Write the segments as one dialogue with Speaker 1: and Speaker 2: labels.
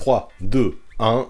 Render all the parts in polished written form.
Speaker 1: 3, 2, 1...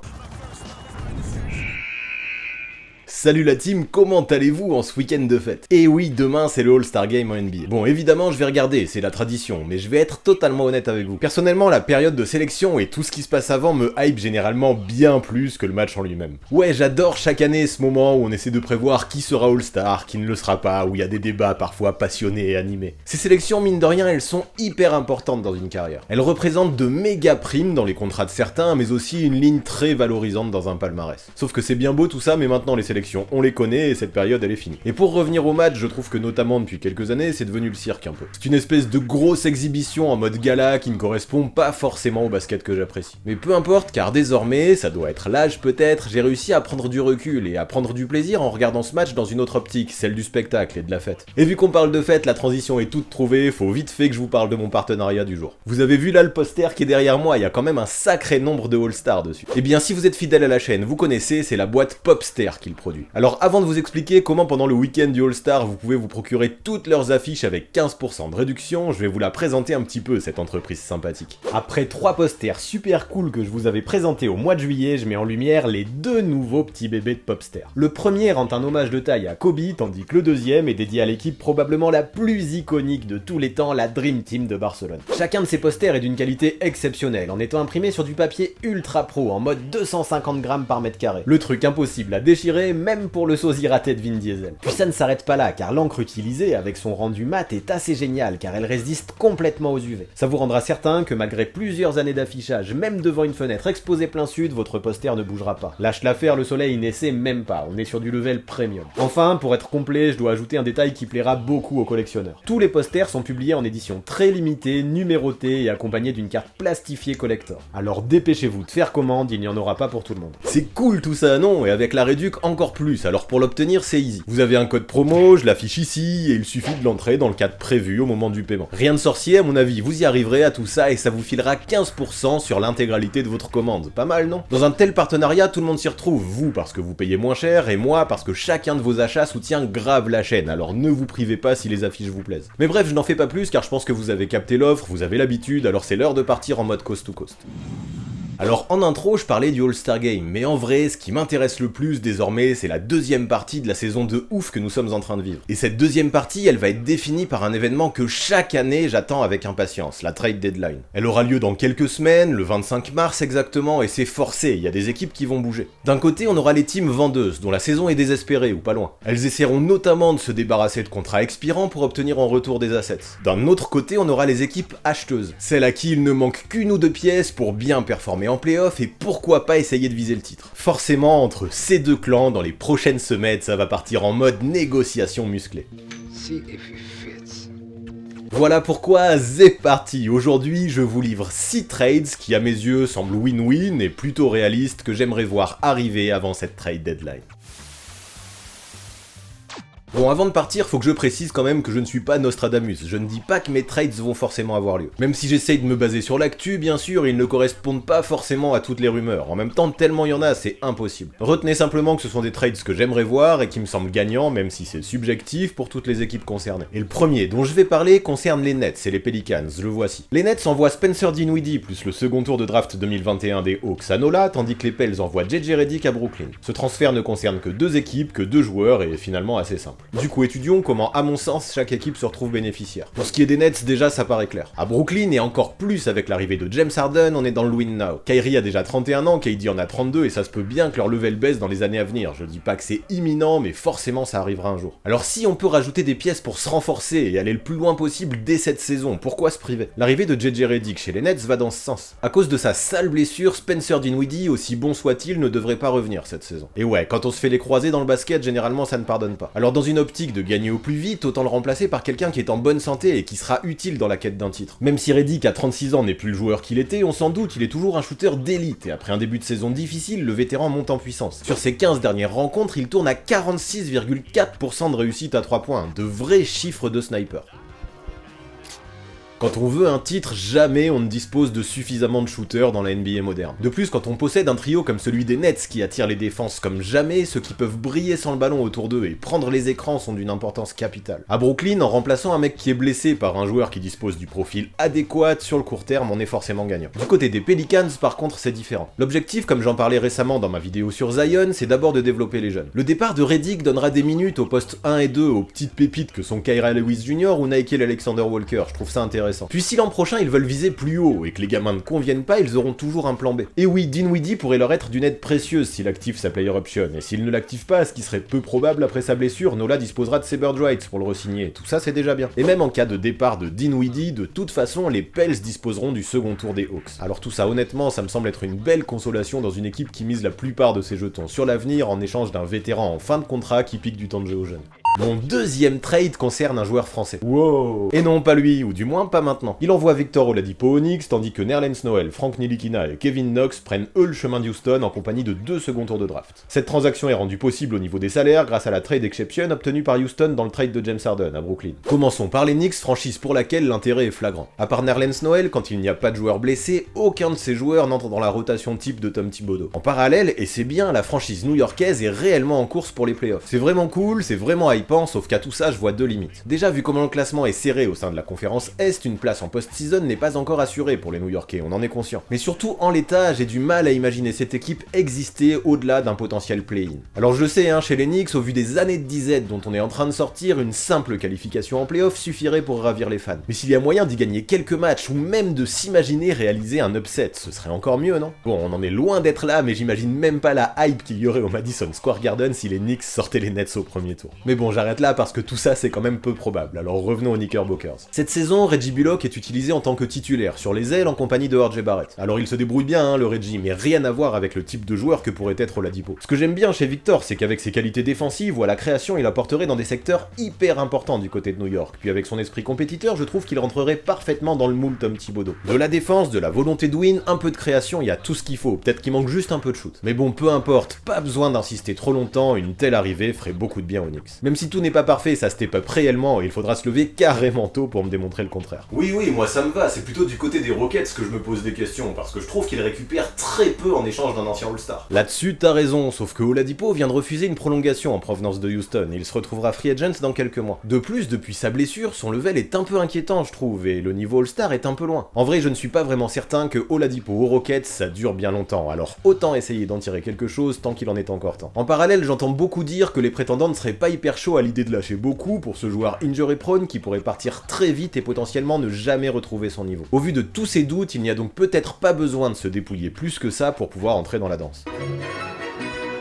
Speaker 1: Salut la team, comment allez-vous en ce week-end de fête? Et oui, demain c'est le All-Star Game en NBA. Bon, évidemment je vais regarder, c'est la tradition, mais je vais être totalement honnête avec vous. Personnellement, la période de sélection et tout ce qui se passe avant me hype généralement bien plus que le match en lui-même. Ouais, j'adore chaque année ce moment où on essaie de prévoir qui sera All-Star, qui ne le sera pas, où il y a des débats parfois passionnés et animés. Ces sélections, mine de rien, elles sont hyper importantes dans une carrière. Elles représentent de méga primes dans les contrats de certains, mais aussi une ligne très valorisante dans un palmarès. Sauf que c'est bien beau tout ça, mais maintenant les sélections, on les connaît et cette période elle est finie. Et pour revenir au match, je trouve que notamment depuis quelques années, c'est devenu le cirque un peu. C'est une espèce de grosse exhibition en mode gala qui ne correspond pas forcément au basket que j'apprécie. Mais peu importe, car désormais, ça doit être l'âge peut-être, j'ai réussi à prendre du recul et à prendre du plaisir en regardant ce match dans une autre optique, celle du spectacle et de la fête. Et vu qu'on parle de fête, la transition est toute trouvée, faut vite fait que je vous parle de mon partenariat du jour. Vous avez vu là le poster qui est derrière moi, il y a quand même un sacré nombre de All-Stars dessus. Et bien si vous êtes fidèle à la chaîne, vous connaissez, c'est la boîte Popster qui le produit. Alors avant de vous expliquer comment pendant le week-end du All-Star vous pouvez vous procurer toutes leurs affiches avec 15% de réduction, je vais vous la présenter un petit peu cette entreprise sympathique. Après 3 posters super cool que je vous avais présentés au mois de juillet, je mets en lumière les 2 nouveaux petits bébés de Popster. Le premier rend un hommage de taille à Kobe, tandis que le deuxième est dédié à l'équipe probablement la plus iconique de tous les temps, la Dream Team de Barcelone. Chacun de ces posters est d'une qualité exceptionnelle, en étant imprimé sur du papier ultra pro, en mode 250 grammes par mètre carré. Le truc impossible à déchirer, même pour le sosie raté de Vin Diesel. Puis ça ne s'arrête pas là, car l'encre utilisée, avec son rendu mat, est assez géniale, car elle résiste complètement aux UV. Ça vous rendra certain que malgré plusieurs années d'affichage, même devant une fenêtre exposée plein sud, votre poster ne bougera pas. Lâche l'affaire, le soleil n'essaie même pas, on est sur du level premium. Enfin, pour être complet, je dois ajouter un détail qui plaira beaucoup aux collectionneurs. Tous les posters sont publiés en édition très limitée, numérotée et accompagnés d'une carte plastifiée collector. Alors dépêchez-vous de faire commande, il n'y en aura pas pour tout le monde. C'est cool tout ça, non? Et avec la réduc encore plus, alors pour l'obtenir c'est easy. Vous avez un code promo, je l'affiche ici, et il suffit de l'entrer dans le cadre prévu au moment du paiement. Rien de sorcier à mon avis, vous y arriverez à tout ça et ça vous filera 15% sur l'intégralité de votre commande. Pas mal non? Dans un tel partenariat, tout le monde s'y retrouve, vous parce que vous payez moins cher, et moi parce que chacun de vos achats soutient grave la chaîne, alors ne vous privez pas si les affiches vous plaisent. Mais bref, je n'en fais pas plus car je pense que vous avez capté l'offre, vous avez l'habitude, alors c'est l'heure de partir en mode coast to coast. Alors en intro, je parlais du All-Star Game, mais en vrai, ce qui m'intéresse le plus désormais, c'est la deuxième partie de la saison de ouf que nous sommes en train de vivre. Et cette deuxième partie, elle va être définie par un événement que chaque année j'attends avec impatience, la trade deadline. Elle aura lieu dans quelques semaines, le 25 mars exactement, et c'est forcé, il y a des équipes qui vont bouger. D'un côté, on aura les teams vendeuses, dont la saison est désespérée ou pas loin. Elles essaieront notamment de se débarrasser de contrats expirants pour obtenir en retour des assets. D'un autre côté, on aura les équipes acheteuses, celles à qui il ne manque qu'une ou deux pièces pour bien performer en playoff et pourquoi pas essayer de viser le titre. Forcément, entre ces deux clans, dans les prochaines semaines, ça va partir en mode négociation musclée. Voilà pourquoi c'est parti. Aujourd'hui, je vous livre 6 trades qui à mes yeux semblent win-win et plutôt réalistes que j'aimerais voir arriver avant cette trade deadline. Bon, avant de partir, faut que je précise quand même que je ne suis pas Nostradamus, je ne dis pas que mes trades vont forcément avoir lieu. Même si j'essaye de me baser sur l'actu, bien sûr, ils ne correspondent pas forcément à toutes les rumeurs. En même temps, tellement il y en a, c'est impossible. Retenez simplement que ce sont des trades que j'aimerais voir et qui me semblent gagnants, même si c'est subjectif pour toutes les équipes concernées. Et le premier dont je vais parler concerne les Nets et les Pelicans, le voici. Les Nets envoient Spencer Dinwiddie plus le second tour de draft 2021 des Hawks à Nola, tandis que les Pels envoient JJ Redick à Brooklyn. Ce transfert ne concerne que 2 équipes, que 2 joueurs et finalement assez simple. Du coup, étudions comment, à mon sens, chaque équipe se retrouve bénéficiaire. Pour ce qui est des Nets, déjà, ça paraît clair. À Brooklyn, et encore plus avec l'arrivée de James Harden, on est dans le win now. Kyrie a déjà 31 ans, KD en a 32, et ça se peut bien que leur level baisse dans les années à venir. Je dis pas que c'est imminent, mais forcément ça arrivera un jour. Alors si on peut rajouter des pièces pour se renforcer et aller le plus loin possible dès cette saison, pourquoi se priver? L'arrivée de JJ Redick chez les Nets va dans ce sens. À cause de sa sale blessure, Spencer Dinwiddie, aussi bon soit-il, ne devrait pas revenir cette saison. Et ouais, quand on se fait les croisés dans le basket, généralement ça ne pardonne pas. Alors dans une optique de gagner au plus vite, autant le remplacer par quelqu'un qui est en bonne santé et qui sera utile dans la quête d'un titre. Même si Redick à 36 ans n'est plus le joueur qu'il était, on s'en doute, il est toujours un shooter d'élite, et après un début de saison difficile, le vétéran monte en puissance. Sur ses 15 dernières rencontres, il tourne à 46,4% de réussite à 3 points, de vrais chiffres de sniper. Quand on veut un titre, jamais on ne dispose de suffisamment de shooters dans la NBA moderne. De plus, quand on possède un trio comme celui des Nets qui attire les défenses comme jamais, ceux qui peuvent briller sans le ballon autour d'eux et prendre les écrans sont d'une importance capitale. À Brooklyn, en remplaçant un mec qui est blessé par un joueur qui dispose du profil adéquat, sur le court terme, on est forcément gagnant. Du côté des Pelicans, par contre, c'est différent. L'objectif, comme j'en parlais récemment dans ma vidéo sur Zion, c'est d'abord de développer les jeunes. Le départ de Redick donnera des minutes aux postes 1 et 2 aux petites pépites que sont Kyra Lewis Jr. ou Nickeil Alexander Walker, je trouve ça intéressant. Puis si l'an prochain ils veulent viser plus haut et que les gamins ne conviennent pas, ils auront toujours un plan B. Et oui, Dinwiddie pourrait leur être d'une aide précieuse s'il active sa player option, et s'il ne l'active pas, ce qui serait peu probable après sa blessure, Nola disposera de ses bird rights pour le re-signer, tout ça c'est déjà bien. Et même en cas de départ de Dinwiddie, de toute façon les Pels disposeront du second tour des Hawks. Alors tout ça honnêtement, ça me semble être une belle consolation dans une équipe qui mise la plupart de ses jetons sur l'avenir en échange d'un vétéran en fin de contrat qui pique du temps de jeu aux jeunes. Mon deuxième trade concerne un joueur français. Wow. Et non, pas lui, ou du moins pas maintenant. Il envoie Victor Oladipo aux Knicks, tandis que Nerlens Noel, Frank Ntilikina et Kevin Knox prennent eux le chemin d'Houston en compagnie de 2 seconds tours de draft. Cette transaction est rendue possible au niveau des salaires grâce à la trade exception obtenue par Houston dans le trade de James Harden à Brooklyn. Commençons par les Knicks, franchise pour laquelle l'intérêt est flagrant. À part Nerlens Noel, quand il n'y a pas de joueur blessé, aucun de ces joueurs n'entre dans la rotation type de Tom Thibodeau. En parallèle, et c'est bien, la franchise new-yorkaise est réellement en course pour les playoffs. C'est vraiment cool, c'est vraiment hypant, sauf qu'à tout ça, je vois 2 limites. Déjà, vu comment le classement est serré au sein de la conférence Est, une place en post-season n'est pas encore assurée pour les New-Yorkais, on en est conscient. Mais surtout, en l'état, j'ai du mal à imaginer cette équipe exister au-delà d'un potentiel play-in. Alors je sais, chez les Knicks, au vu des années de disette dont on est en train de sortir, une simple qualification en play-off suffirait pour ravir les fans. Mais s'il y a moyen d'y gagner quelques matchs, ou même de s'imaginer réaliser un upset, ce serait encore mieux, non? Bon, on en est loin d'être là, mais j'imagine même pas la hype qu'il y aurait au Madison Square Garden si les Knicks sortaient les Nets au premier tour. Mais bon, j'arrête là parce que tout ça c'est quand même peu probable, alors revenons aux Knickerbockers. Cette saison, Reggie Bullock est utilisé en tant que titulaire, sur les ailes en compagnie de R.J. Barrett. Alors il se débrouille bien, le Reggie, mais rien à voir avec le type de joueur que pourrait être Oladipo. Ce que j'aime bien chez Victor, c'est qu'avec ses qualités défensives ou à la création, il apporterait dans des secteurs hyper importants du côté de New York, puis avec son esprit compétiteur, je trouve qu'il rentrerait parfaitement dans le moule Tom Thibodeau. De la défense, de la volonté de win, un peu de création, il y a tout ce qu'il faut, peut-être qu'il manque juste un peu de shoot. Mais bon, peu importe, pas besoin d'insister trop longtemps, une telle arrivée ferait beaucoup de bien aux Knicks. Même si tout n'est pas parfait, ça step up réellement et il faudra se lever carrément tôt pour me démontrer le contraire. Oui, moi ça me va, c'est plutôt du côté des Rockets que je me pose des questions, parce que je trouve qu'ils récupèrent très peu en échange d'un ancien All-Star. Là-dessus, t'as raison, sauf que Oladipo vient de refuser une prolongation en provenance de Houston, et il se retrouvera free agent dans quelques mois. De plus, depuis sa blessure, son level est un peu inquiétant, je trouve, et le niveau All-Star est un peu loin. En vrai, je ne suis pas vraiment certain que Oladipo aux Rockets, ça dure bien longtemps, alors autant essayer d'en tirer quelque chose tant qu'il en est encore temps. En parallèle, j'entends beaucoup dire que les prétendants ne seraient pas hyper chauds à l'idée de lâcher beaucoup pour ce joueur injury prone qui pourrait partir très vite et potentiellement ne jamais retrouver son niveau. Au vu de tous ces doutes, il n'y a donc peut-être pas besoin de se dépouiller plus que ça pour pouvoir entrer dans la danse.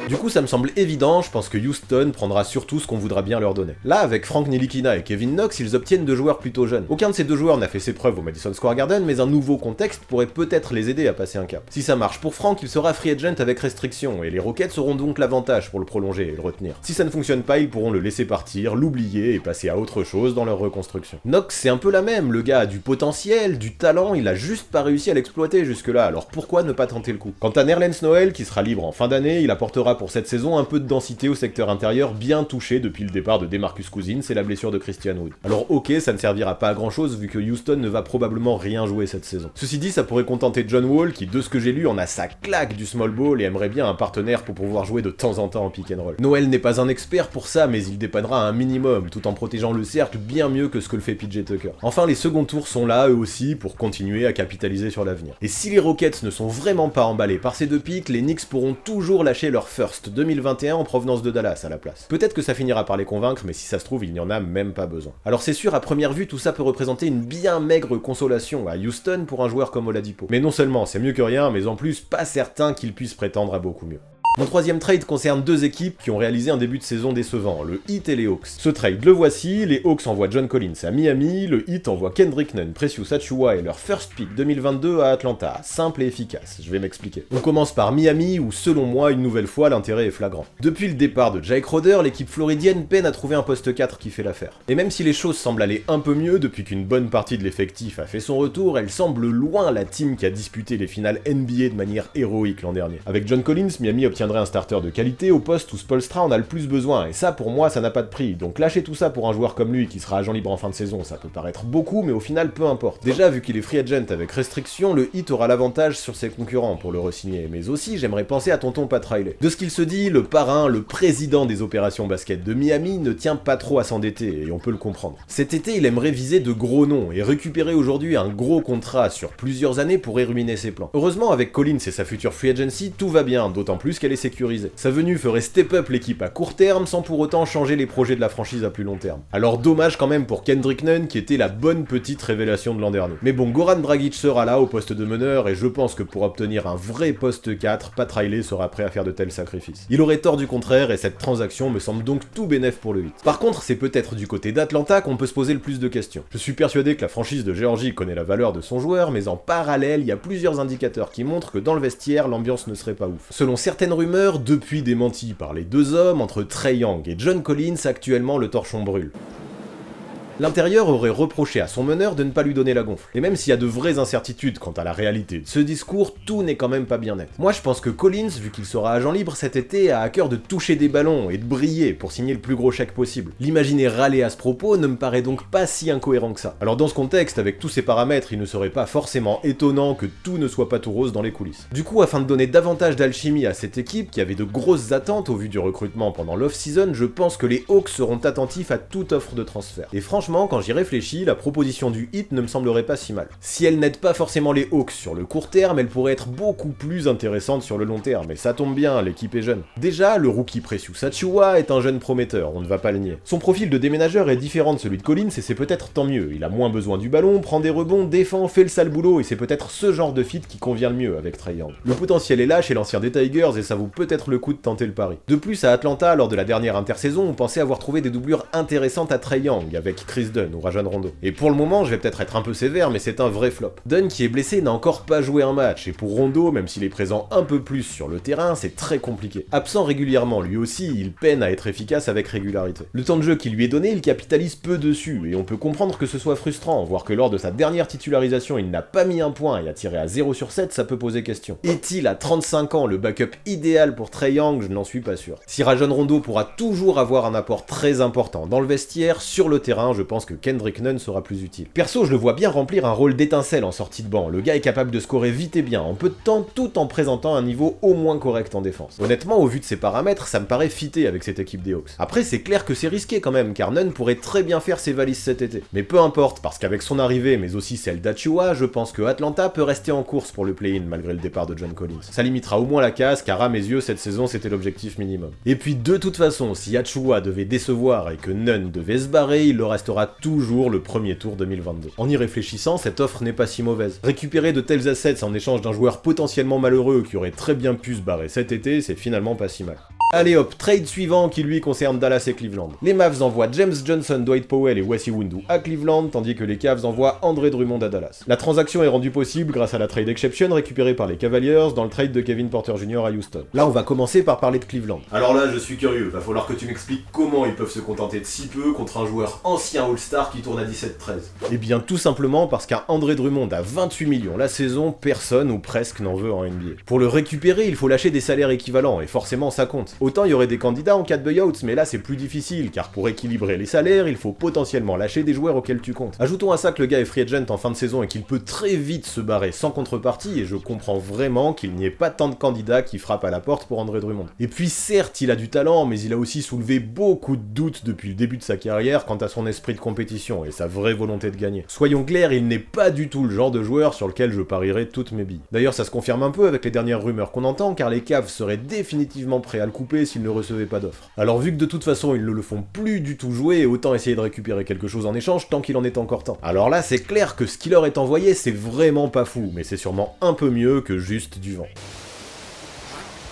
Speaker 1: Du coup, ça me semble évident, je pense que Houston prendra surtout ce qu'on voudra bien leur donner. Là, avec Frank Ntilikina et Kevin Knox, ils obtiennent 2 joueurs plutôt jeunes. Aucun de ces 2 joueurs n'a fait ses preuves au Madison Square Garden, mais un nouveau contexte pourrait peut-être les aider à passer un cap. Si ça marche pour Frank, il sera free agent avec restriction, et les Rockets auront donc l'avantage pour le prolonger et le retenir. Si ça ne fonctionne pas, ils pourront le laisser partir, l'oublier et passer à autre chose dans leur reconstruction. Knox, c'est un peu la même, le gars a du potentiel, du talent, il a juste pas réussi à l'exploiter jusque-là, alors pourquoi ne pas tenter le coup? Quant à Nerlens Noel, qui sera libre en fin d'année, il apportera pour cette saison un peu de densité au secteur intérieur bien touché depuis le départ de DeMarcus Cousins et la blessure de Christian Wood. Alors ok, ça ne servira pas à grand chose vu que Houston ne va probablement rien jouer cette saison. Ceci dit, ça pourrait contenter John Wall qui, de ce que j'ai lu, en a sa claque du small ball et aimerait bien un partenaire pour pouvoir jouer de temps en temps en pick and roll. Noel n'est pas un expert pour ça, mais il dépannera un minimum, tout en protégeant le cercle bien mieux que ce que le fait PJ Tucker. Enfin, les seconds tours sont là, eux aussi, pour continuer à capitaliser sur l'avenir. Et si les Rockets ne sont vraiment pas emballés par ces 2 picks, les Knicks pourront toujours lâcher leur first 2021 en provenance de Dallas à la place. Peut-être que ça finira par les convaincre, mais si ça se trouve, il n'y en a même pas besoin. Alors c'est sûr, à première vue, tout ça peut représenter une bien maigre consolation à Houston pour un joueur comme Oladipo. Mais non seulement c'est mieux que rien, mais en plus, pas certain qu'il puisse prétendre à beaucoup mieux. Mon troisième trade concerne 2 équipes qui ont réalisé un début de saison décevant, le Heat et les Hawks. Ce trade, le voici, les Hawks envoient John Collins à Miami, le Heat envoie Kendrick Nunn, Precious Achiuwa et leur first pick 2022 à Atlanta. Simple et efficace, je vais m'expliquer. On commence par Miami où, selon moi, une nouvelle fois, l'intérêt est flagrant. Depuis le départ de Jake Crowder, l'équipe floridienne peine à trouver un poste 4 qui fait l'affaire. Et même si les choses semblent aller un peu mieux depuis qu'une bonne partie de l'effectif a fait son retour, elle semble loin la team qui a disputé les finales NBA de manière héroïque l'an dernier. Avec John Collins, Miami obtient obtiendrait un starter de qualité au poste où Spoelstra en a le plus besoin, et ça pour moi ça n'a pas de prix, donc lâcher tout ça pour un joueur comme lui qui sera agent libre en fin de saison, ça peut paraître beaucoup, mais au final peu importe. Déjà vu qu'il est free agent avec restriction, le Heat aura l'avantage sur ses concurrents pour le re-signer, mais aussi j'aimerais penser à tonton Pat Riley. De ce qu'il se dit, le parrain, le président des opérations basket de Miami ne tient pas trop à s'endetter, et on peut le comprendre. Cet été il aimerait viser de gros noms, et récupérer aujourd'hui un gros contrat sur plusieurs années pourrait ruiner ses plans. Heureusement avec Collins et sa future free agency, tout va bien, d'autant plus qu'elle est sécurisée. Sa venue ferait step up l'équipe à court terme sans pour autant changer les projets de la franchise à plus long terme. Alors dommage quand même pour Kendrick Nunn qui était la bonne petite révélation de l'an dernier. Mais bon, Goran Dragic sera là au poste de meneur et je pense que pour obtenir un vrai poste 4, Pat Riley sera prêt à faire de tels sacrifices. Il aurait tort du contraire et cette transaction me semble donc tout bénef pour le Heat. Par contre, c'est peut-être du côté d'Atlanta qu'on peut se poser le plus de questions. Je suis persuadé que la franchise de Géorgie connaît la valeur de son joueur, mais en parallèle, il y a plusieurs indicateurs qui montrent que dans le vestiaire, l'ambiance ne serait pas ouf. Selon certaines rumeurs, depuis démenties par les deux hommes, entre Trae Young et John Collins, actuellement le torchon brûle. L'intérieur aurait reproché à son meneur de ne pas lui donner la gonfle. Et même s'il y a de vraies incertitudes quant à la réalité de ce discours, tout n'est quand même pas bien net. Moi je pense que Collins, vu qu'il sera agent libre cet été, a à cœur de toucher des ballons et de briller pour signer le plus gros chèque possible. L'imaginer râler à ce propos ne me paraît donc pas si incohérent que ça. Alors dans ce contexte, avec tous ces paramètres, il ne serait pas forcément étonnant que tout ne soit pas tout rose dans les coulisses. Du coup, afin de donner davantage d'alchimie à cette équipe qui avait de grosses attentes au vu du recrutement pendant l'off-season, je pense que les Hawks seront attentifs à toute offre de transfert. Et franchement, quand j'y réfléchis, la proposition du Heat ne me semblerait pas si mal. Si elle n'aide pas forcément les Hawks sur le court terme, elle pourrait être beaucoup plus intéressante sur le long terme, et ça tombe bien, l'équipe est jeune. Déjà, le rookie Precious Achiuwa est un jeune prometteur, on ne va pas le nier. Son profil de déménageur est différent de celui de Collins, et c'est peut-être tant mieux. Il a moins besoin du ballon, prend des rebonds, défend, fait le sale boulot, et c'est peut-être ce genre de fit qui convient le mieux avec Trae Young. Le potentiel est là chez l'ancien des Tigers, et ça vaut peut-être le coup de tenter le pari. De plus, à Atlanta, lors de la dernière intersaison, on pensait avoir trouvé des doublures intéressantes à Trae Young, avec Chris Dunn ou Rajon Rondo. Et pour le moment, je vais peut-être être un peu sévère, mais c'est un vrai flop. Dunn qui est blessé n'a encore pas joué un match, et pour Rondo, même s'il est présent un peu plus sur le terrain, c'est très compliqué. Absent régulièrement lui aussi, il peine à être efficace avec régularité. Le temps de jeu qui lui est donné, il capitalise peu dessus, et on peut comprendre que ce soit frustrant, voire que lors de sa dernière titularisation, il n'a pas mis un point et a tiré à 0 sur 7, ça peut poser question. Est-il à 35 ans le backup idéal pour Trae Young? Je n'en suis pas sûr. Si Rajon Rondo pourra toujours avoir un apport très important dans le vestiaire, sur le terrain, je pense que Kendrick Nunn sera plus utile. Perso, je le vois bien remplir un rôle d'étincelle en sortie de banc. Le gars est capable de scorer vite et bien, en peu de temps, tout en présentant un niveau au moins correct en défense. Honnêtement, au vu de ses paramètres, ça me paraît fité avec cette équipe des Hawks. Après, c'est clair que c'est risqué quand même, car Nunn pourrait très bien faire ses valises cet été. Mais peu importe, parce qu'avec son arrivée, mais aussi celle d'Achiuwa, je pense que Atlanta peut rester en course pour le play-in malgré le départ de John Collins. Ça limitera au moins la casse, car à mes yeux, cette saison, c'était l'objectif minimum. Et puis, de toute façon, si Achiuwa devait décevoir et que Nunn devait se barrer, il le restera toujours le premier tour 2022. En y réfléchissant, cette offre n'est pas si mauvaise. Récupérer de tels assets en échange d'un joueur potentiellement malheureux qui aurait très bien pu se barrer cet été, c'est finalement pas si mal. Allez hop, trade suivant qui lui concerne Dallas et Cleveland. Les Mavs envoient James Johnson, Dwight Powell et Wesley Iwundu à Cleveland, tandis que les Cavs envoient André Drummond à Dallas. La transaction est rendue possible grâce à la trade exception récupérée par les Cavaliers dans le trade de Kevin Porter Jr. à Houston. Là, on va commencer par parler de Cleveland. Alors là, je suis curieux, va falloir que tu m'expliques comment ils peuvent se contenter de si peu contre un joueur ancien All-Star qui tourne à 17-13. Eh bien, tout simplement parce qu'un André Drummond à 28 millions la saison, personne ou presque n'en veut en NBA. Pour le récupérer, il faut lâcher des salaires équivalents, et forcément ça compte. Autant il y aurait des candidats en cas de buyout, mais là c'est plus difficile, car pour équilibrer les salaires, il faut potentiellement lâcher des joueurs auxquels tu comptes. Ajoutons à ça que le gars est free agent en fin de saison et qu'il peut très vite se barrer sans contrepartie, et je comprends vraiment qu'il n'y ait pas tant de candidats qui frappent à la porte pour André Drummond. Et puis certes, il a du talent, mais il a aussi soulevé beaucoup de doutes depuis le début de sa carrière quant à son esprit de compétition et sa vraie volonté de gagner. Soyons clairs, il n'est pas du tout le genre de joueur sur lequel je parierais toutes mes billes. D'ailleurs, ça se confirme un peu avec les dernières rumeurs qu'on entend, car les Cavs seraient définitivement prêts à le couper s'il ne recevait pas d'offre. Alors vu que de toute façon ils ne le font plus du tout jouer, autant essayer de récupérer quelque chose en échange tant qu'il en est encore temps. Alors là, c'est clair que ce qui leur est envoyé, c'est vraiment pas fou, mais c'est sûrement un peu mieux que juste du vent.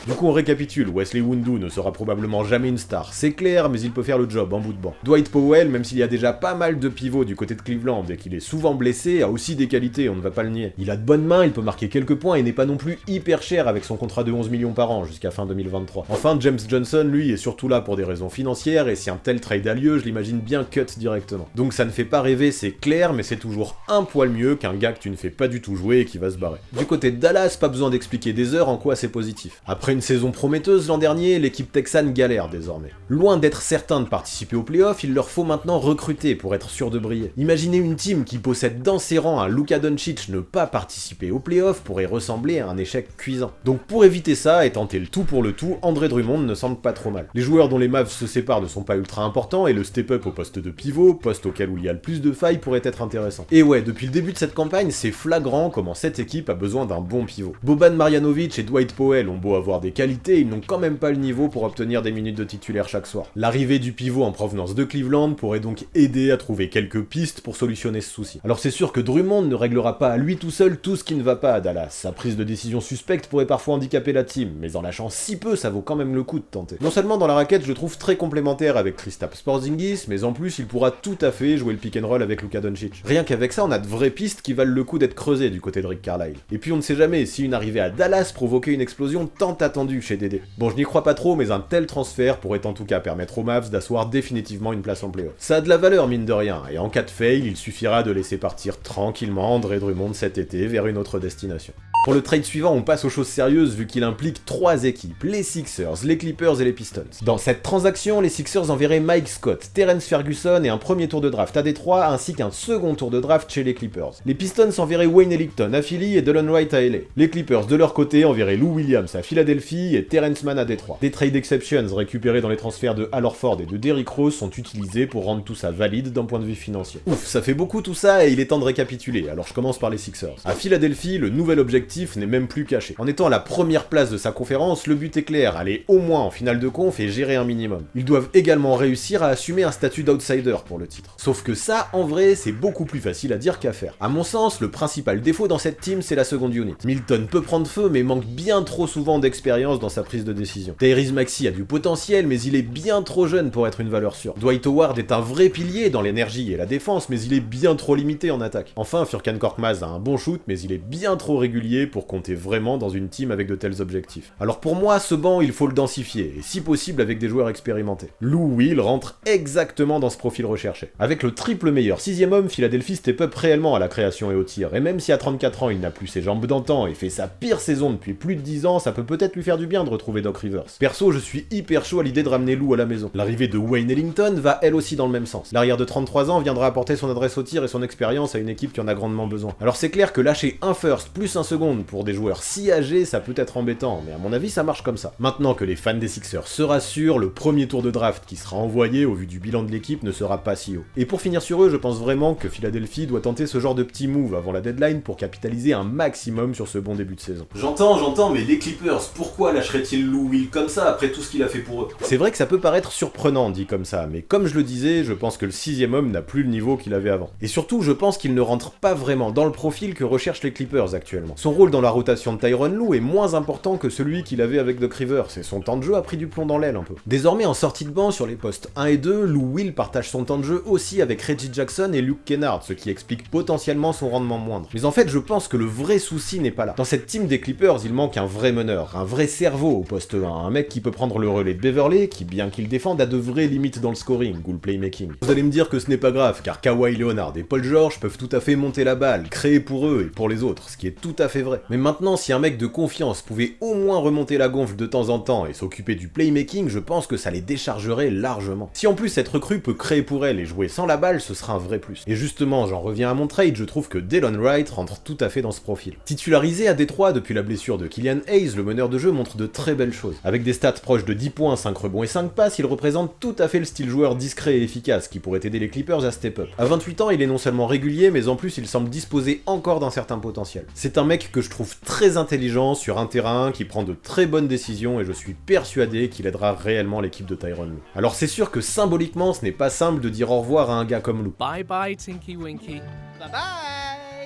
Speaker 1: Du coup on récapitule, Wesley Iwundu ne sera probablement jamais une star, c'est clair, mais il peut faire le job en bout de banc. Dwight Powell, même s'il y a déjà pas mal de pivots du côté de Cleveland et qu'il est souvent blessé, a aussi des qualités, on ne va pas le nier. Il a de bonnes mains, il peut marquer quelques points et n'est pas non plus hyper cher avec son contrat de 11 millions par an jusqu'à fin 2023. Enfin, James Johnson, lui, est surtout là pour des raisons financières, et si un tel trade a lieu, je l'imagine bien cut directement. Donc ça ne fait pas rêver, c'est clair, mais c'est toujours un poil mieux qu'un gars que tu ne fais pas du tout jouer et qui va se barrer. Du côté de Dallas, pas besoin d'expliquer des heures en quoi c'est positif. Après une saison prometteuse l'an dernier, l'équipe texane galère désormais. Loin d'être certain de participer aux playoffs, il leur faut maintenant recruter pour être sûr de briller. Imaginez une team qui possède dans ses rangs un Luka Doncic ne pas participer aux playoffs pourrait ressembler à un échec cuisant. Donc pour éviter ça et tenter le tout pour le tout, André Drummond ne semble pas trop mal. Les joueurs dont les Mavs se séparent ne sont pas ultra importants et le step-up au poste de pivot, poste auquel il y a le plus de failles, pourrait être intéressant. Et ouais, depuis le début de cette campagne, c'est flagrant comment cette équipe a besoin d'un bon pivot. Boban Marjanovic et Dwight Powell ont beau avoir des qualités, ils n'ont quand même pas le niveau pour obtenir des minutes de titulaire chaque soir. L'arrivée du pivot en provenance de Cleveland pourrait donc aider à trouver quelques pistes pour solutionner ce souci. Alors c'est sûr que Drummond ne réglera pas à lui tout seul tout ce qui ne va pas à Dallas. Sa prise de décision suspecte pourrait parfois handicaper la team, mais en lâchant si peu, ça vaut quand même le coup de tenter. Non seulement dans la raquette, je le trouve très complémentaire avec Kristaps Porzingis, mais en plus il pourra tout à fait jouer le pick and roll avec Luka Doncic. Rien qu'avec ça, on a de vraies pistes qui valent le coup d'être creusées du côté de Rick Carlisle. Et puis on ne sait jamais si une arrivée à Dallas provoquait une explosion tant attendue chez Dédé. Bon, je n'y crois pas trop, mais un tel transfert pourrait en tout cas permettre aux Mavs d'asseoir définitivement une place en playoff. Ça a de la valeur mine de rien, et en cas de fail, il suffira de laisser partir tranquillement André Drummond cet été vers une autre destination. Pour le trade suivant, on passe aux choses sérieuses vu qu'il implique 3 équipes, les Sixers, les Clippers et les Pistons. Dans cette transaction, les Sixers enverraient Mike Scott, Terrence Ferguson et un premier tour de draft à Détroit ainsi qu'un second tour de draft chez les Clippers. Les Pistons enverraient Wayne Ellington à Philly et Delon Wright à LA. Les Clippers de leur côté enverraient Lou Williams à Philadelphie et Terrence Mann à Détroit. Des trade exceptions récupérés dans les transferts de Al Horford et de Derrick Rose sont utilisés pour rendre tout ça valide d'un point de vue financier. Ouf, ça fait beaucoup tout ça et il est temps de récapituler, alors je commence par les Sixers. À Philadelphie, le nouvel objectif n'est même plus caché. En étant à la première place de sa conférence, le but est clair, aller au moins en finale de conf et gérer un minimum. Ils doivent également réussir à assumer un statut d'outsider pour le titre. Sauf que ça, en vrai, c'est beaucoup plus facile à dire qu'à faire. À mon sens, le principal défaut dans cette team, c'est la seconde unit. Milton peut prendre feu, mais manque bien trop souvent d'expérience dans sa prise de décision. Tyrese Maxey a du potentiel, mais il est bien trop jeune pour être une valeur sûre. Dwight Howard est un vrai pilier dans l'énergie et la défense, mais il est bien trop limité en attaque. Enfin, Furkan Korkmaz a un bon shoot, mais il est bien trop régulier pour compter vraiment dans une team avec de tels objectifs. Alors pour moi, ce banc, il faut le densifier, et si possible avec des joueurs expérimentés. Lou Will rentre exactement dans ce profil recherché. Avec le triple meilleur 6ème homme, Philadelphie step up réellement à la création et au tir, et même si à 34 ans il n'a plus ses jambes d'antan et fait sa pire saison depuis plus de 10 ans, ça peut peut-être lui faire du bien de retrouver Doc Rivers. Perso, je suis hyper chaud à l'idée de ramener Lou à la maison. L'arrivée de Wayne Ellington va elle aussi dans le même sens. L'arrière de 33 ans viendra apporter son adresse au tir et son expérience à une équipe qui en a grandement besoin. Alors c'est clair que lâcher un first plus un second pour des joueurs si âgés, ça peut être embêtant, mais à mon avis ça marche comme ça. Maintenant que les fans des Sixers se rassurent, le premier tour de draft qui sera envoyé au vu du bilan de l'équipe ne sera pas si haut. Et pour finir sur eux, je pense vraiment que Philadelphie doit tenter ce genre de petit move avant la deadline pour capitaliser un maximum sur ce bon début de saison.
Speaker 2: J'entends, mais les Clippers, pourquoi lâcherait-il Lou Will comme ça après tout ce qu'il a fait pour eux?
Speaker 1: C'est vrai que ça peut paraître surprenant dit comme ça, mais comme je le disais, je pense que le 6ème homme n'a plus le niveau qu'il avait avant. Et surtout, je pense qu'il ne rentre pas vraiment dans le profil que recherchent les Clippers actuellement. Son rôle dans la rotation de Tyronn Lue est moins important que celui qu'il avait avec Doc Rivers, et son temps de jeu a pris du plomb dans l'aile un peu. Désormais en sortie de banc sur les postes 1 et 2, Lou Will partage son temps de jeu aussi avec Reggie Jackson et Luke Kennard, ce qui explique potentiellement son rendement moindre. Mais en fait, je pense que le vrai souci n'est pas là. Dans cette team des Clippers, il manque un vrai meneur, un vrai cerveau au poste 1, un mec qui peut prendre le relais de Beverley, qui bien qu'il défende a de vraies limites dans le scoring ou le playmaking. Vous allez me dire que ce n'est pas grave, car Kawhi Leonard et Paul George peuvent tout à fait monter la balle, créer pour eux et pour les autres, ce qui est tout à fait vrai. Mais maintenant, si un mec de confiance pouvait au moins remonter la gonfle de temps en temps et s'occuper du playmaking, je pense que ça les déchargerait largement. Si en plus cette recrue peut créer pour elle et jouer sans la balle, ce sera un vrai plus. Et justement, j'en reviens à mon trade, je trouve que Delon Wright rentre tout à fait dans ce profil. Titularisé à Détroit depuis la blessure de Killian Hayes, le meneur de jeu montre de très belles choses. Avec des stats proches de 10 points, 5 rebonds et 5 passes, il représente tout à fait le style joueur discret et efficace qui pourrait aider les Clippers à step up. À 28 ans, il est non seulement régulier, mais en plus il semble disposer encore d'un certain potentiel. C'est un mec que je trouve très intelligent sur un terrain, qui prend de très bonnes décisions et je suis persuadé qu'il aidera réellement l'équipe de Tyronn Lue. Alors c'est sûr que symboliquement, ce n'est pas simple de dire au revoir à un gars comme Lou.
Speaker 3: Bye bye Tinky Winky.
Speaker 4: Bye bye.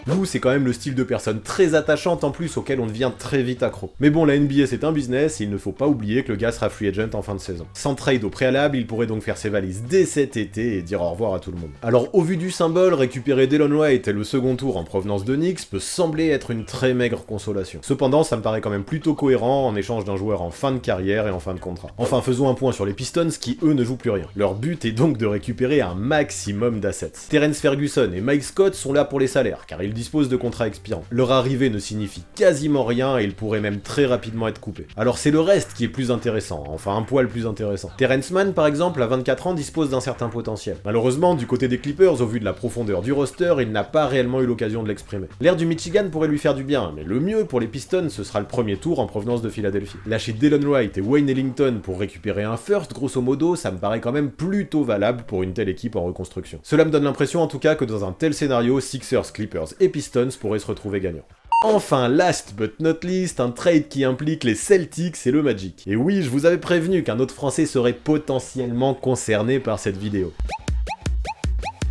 Speaker 1: Lou, c'est quand même le style de personne très attachante en plus auquel on devient très vite accro. Mais bon, la NBA c'est un business et il ne faut pas oublier que le gars sera free agent en fin de saison. Sans trade au préalable, il pourrait donc faire ses valises dès cet été et dire au revoir à tout le monde. Alors au vu du symbole, récupérer Delon Wright et le second tour en provenance de Knicks peut sembler être une très maigre consolation. Cependant, ça me paraît quand même plutôt cohérent en échange d'un joueur en fin de carrière et en fin de contrat. Enfin, faisons un point sur les Pistons qui eux ne jouent plus rien. Leur but est donc de récupérer un maximum d'assets. Terrence Ferguson et Mike Scott sont là pour les salaires, car ils ils disposent de contrats expirants. Leur arrivée ne signifie quasiment rien et ils pourraient même très rapidement être coupés. Alors c'est le reste qui est plus intéressant, enfin un poil plus intéressant. Terrence Mann par exemple, à 24 ans, dispose d'un certain potentiel. Malheureusement, du côté des Clippers, au vu de la profondeur du roster, il n'a pas réellement eu l'occasion de l'exprimer. L'air du Michigan pourrait lui faire du bien, mais le mieux pour les Pistons, ce sera le premier tour en provenance de Philadelphie. Lâcher Delon Wright et Wayne Ellington pour récupérer un first, grosso modo, ça me paraît quand même plutôt valable pour une telle équipe en reconstruction. Cela me donne l'impression en tout cas que dans un tel scénario, Sixers, Clippers et Pistons pourraient se retrouver gagnants. Enfin, last but not least, un trade qui implique les Celtics et le Magic. Et oui, je vous avais prévenu qu'un autre Français serait potentiellement concerné par cette vidéo.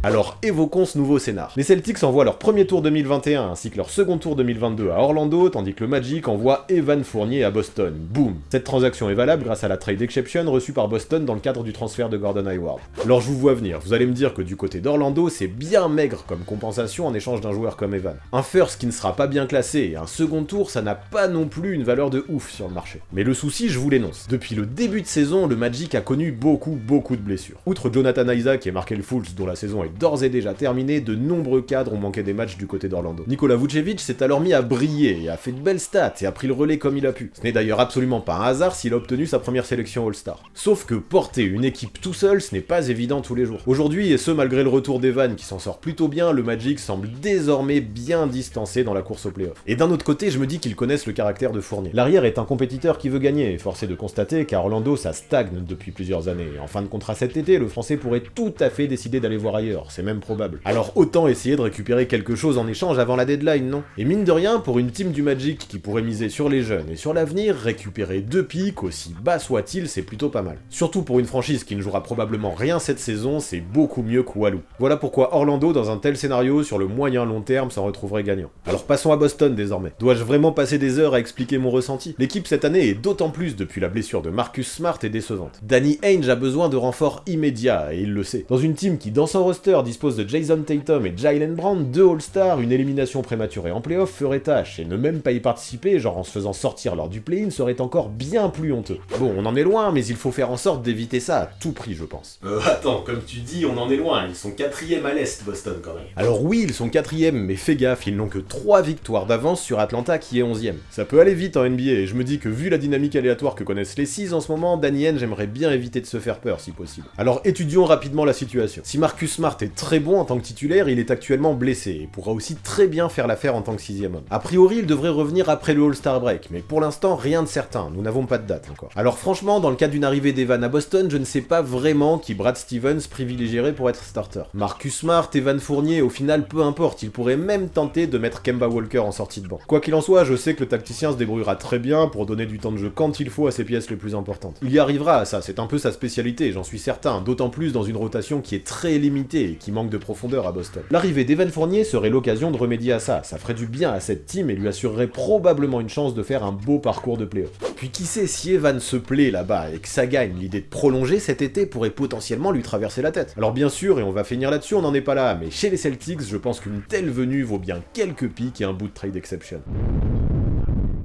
Speaker 1: Alors évoquons ce nouveau scénar. Les Celtics envoient leur premier tour 2021 ainsi que leur second tour 2022 à Orlando, tandis que le Magic envoie Evan Fournier à Boston. Boum. Cette transaction est valable grâce à la trade exception reçue par Boston dans le cadre du transfert de Gordon Hayward. Alors je vous vois venir, vous allez me dire que du côté d'Orlando, c'est bien maigre comme compensation en échange d'un joueur comme Evan. Un first qui ne sera pas bien classé et un second tour, ça n'a pas non plus une valeur de ouf sur le marché. Mais le souci, je vous l'énonce. Depuis le début de saison, le Magic a connu beaucoup de blessures. Outre Jonathan Isaac et Markelle Fultz dont la saison est d'ores et déjà terminée, de nombreux cadres ont manqué des matchs du côté d'Orlando. Nikola Vucevic s'est alors mis à briller et a fait de belles stats et a pris le relais comme il a pu. Ce n'est d'ailleurs absolument pas un hasard s'il a obtenu sa première sélection All-Star. Sauf que porter une équipe tout seul, ce n'est pas évident tous les jours. Aujourd'hui, et ce malgré le retour d'Evan qui s'en sort plutôt bien, le Magic semble désormais bien distancé dans la course au playoff. Et d'un autre côté, je me dis qu'ils connaissent le caractère de Fournier. L'arrière est un compétiteur qui veut gagner, et force est de constater qu'à Orlando ça stagne depuis plusieurs années. En fin de contrat cet été, le Français pourrait tout à fait décider d'aller voir ailleurs, c'est même probable. Alors autant essayer de récupérer quelque chose en échange avant la deadline, non? Et mine de rien, pour une team du Magic qui pourrait miser sur les jeunes et sur l'avenir, récupérer 2 pics, aussi bas soit-il, c'est plutôt pas mal. Surtout pour une franchise qui ne jouera probablement rien cette saison, c'est beaucoup mieux que Walou. Voilà pourquoi Orlando, dans un tel scénario, sur le moyen long terme, s'en retrouverait gagnant. Alors passons à Boston désormais. Dois-je vraiment passer des heures à expliquer mon ressenti? L'équipe cette année est d'autant plus depuis la blessure de Marcus Smart est décevante. Danny Ainge a besoin de renforts immédiats, et il le sait. Dans une team qui, dans son roster, dispose de Jason Tatum et Jaylen Brown, 2 All-Stars, une élimination prématurée en playoff ferait tâche, et ne même pas y participer, genre en se faisant sortir lors du play-in, serait encore bien plus honteux. Bon, on en est loin, mais il faut faire en sorte d'éviter ça à tout prix, je pense.
Speaker 2: Attends, comme tu dis, on en est loin, ils sont 4ème à l'Est, Boston, quand même.
Speaker 1: Alors oui, ils sont 4ème, mais fais gaffe, ils n'ont que 3 victoires d'avance sur Atlanta qui est 11ème. Ça peut aller vite en NBA, et je me dis que vu la dynamique aléatoire que connaissent les 6 en ce moment, Danny Ainge aimerait bien éviter de se faire peur si possible. Alors étudions rapidement la situation. Si Marcus Smart est très bon en tant que titulaire, il est actuellement blessé, et pourra aussi très bien faire l'affaire en tant que 6ème homme. A priori, il devrait revenir après le All-Star Break, mais pour l'instant, rien de certain, nous n'avons pas de date encore. Alors franchement, dans le cas d'une arrivée d'Evan à Boston, je ne sais pas vraiment qui Brad Stevens privilégierait pour être starter. Marcus Smart, Evan Fournier, au final, peu importe, il pourrait même tenter de mettre Kemba Walker en sortie de banc. Quoi qu'il en soit, je sais que le tacticien se débrouillera très bien pour donner du temps de jeu quand il faut à ses pièces les plus importantes. Il y arrivera à ça, c'est un peu sa spécialité, j'en suis certain, d'autant plus dans une rotation qui est très limitée et qui manque de profondeur à Boston. L'arrivée d'Evan Fournier serait l'occasion de remédier à ça ferait du bien à cette team et lui assurerait probablement une chance de faire un beau parcours de playoff. Puis qui sait, si Evan se plaît là-bas et que ça gagne, l'idée de prolonger cet été pourrait potentiellement lui traverser la tête. Alors bien sûr, et on va finir là-dessus, on n'en est pas là, mais chez les Celtics, je pense qu'une telle venue vaut bien quelques pics et un bout de trade exception.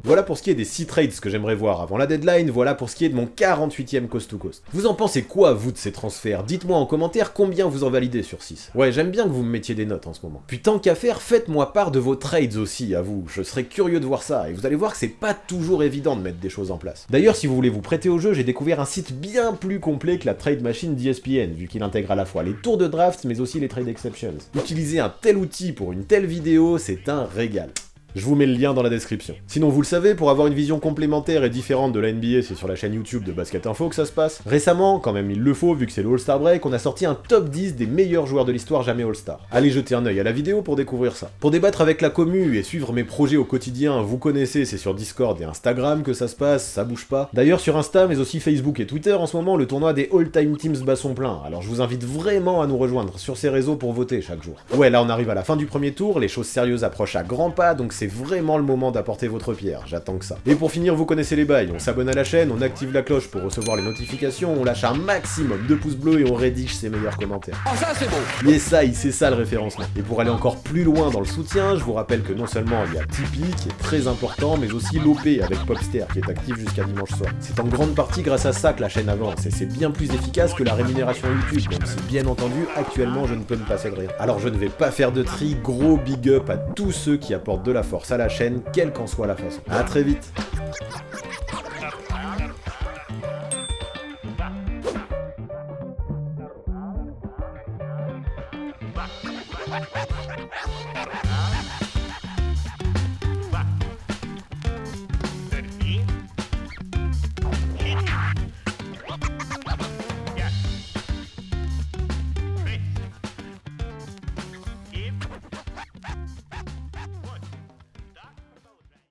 Speaker 1: Voilà pour ce qui est des 6 trades que j'aimerais voir avant la deadline, voilà pour ce qui est de mon 48ème Coast to Coast. Vous en pensez quoi, vous, de ces transferts? Dites-moi en commentaire combien vous en validez sur 6. Ouais, j'aime bien que vous me mettiez des notes en ce moment. Puis tant qu'à faire, faites-moi part de vos trades aussi, à vous. Je serais curieux de voir ça, et vous allez voir que c'est pas toujours évident de mettre des choses en place. D'ailleurs, si vous voulez vous prêter au jeu, j'ai découvert un site bien plus complet que la trade machine d'ESPN, vu qu'il intègre à la fois les tours de draft, mais aussi les trade exceptions. Utiliser un tel outil pour une telle vidéo, c'est un régal. Je vous mets le lien dans la description. Sinon, vous le savez, pour avoir une vision complémentaire et différente de la NBA, c'est sur la chaîne YouTube de Basket Info que ça se passe. Récemment, quand même il le faut, vu que c'est le All-Star Break, on a sorti un top 10 des meilleurs joueurs de l'histoire jamais All-Star. Allez jeter un œil à la vidéo pour découvrir ça. Pour débattre avec la commu et suivre mes projets au quotidien, vous connaissez, c'est sur Discord et Instagram que ça se passe, ça bouge pas. D'ailleurs, sur Insta, mais aussi Facebook et Twitter, en ce moment, le tournoi des All-Time Teams bat son plein, alors je vous invite vraiment à nous rejoindre sur ces réseaux pour voter chaque jour. Ouais, là on arrive à la fin du premier tour, les choses sérieuses approchent à grands pas, donc c'est c'est vraiment le moment d'apporter votre pierre, j'attends que ça. Et pour finir, vous connaissez les bails, on s'abonne à la chaîne, on active la cloche pour recevoir les notifications, on lâche un maximum de pouces bleus et on rédige ses meilleurs commentaires.
Speaker 4: Oh ça c'est bon.
Speaker 1: Yes, c'est ça le référencement. Et pour aller encore plus loin dans le soutien, je vous rappelle que non seulement il y a Tipeee qui est très important, mais aussi l'OP avec Popster qui est actif jusqu'à dimanche soir. C'est en grande partie grâce à ça que la chaîne avance et c'est bien plus efficace que la rémunération YouTube, même si bien entendu actuellement je ne peux me passer de rien. Alors je ne vais pas faire de tri, gros big up à tous ceux qui apportent de la force à la chaîne, quelle qu'en soit la façon. A très vite.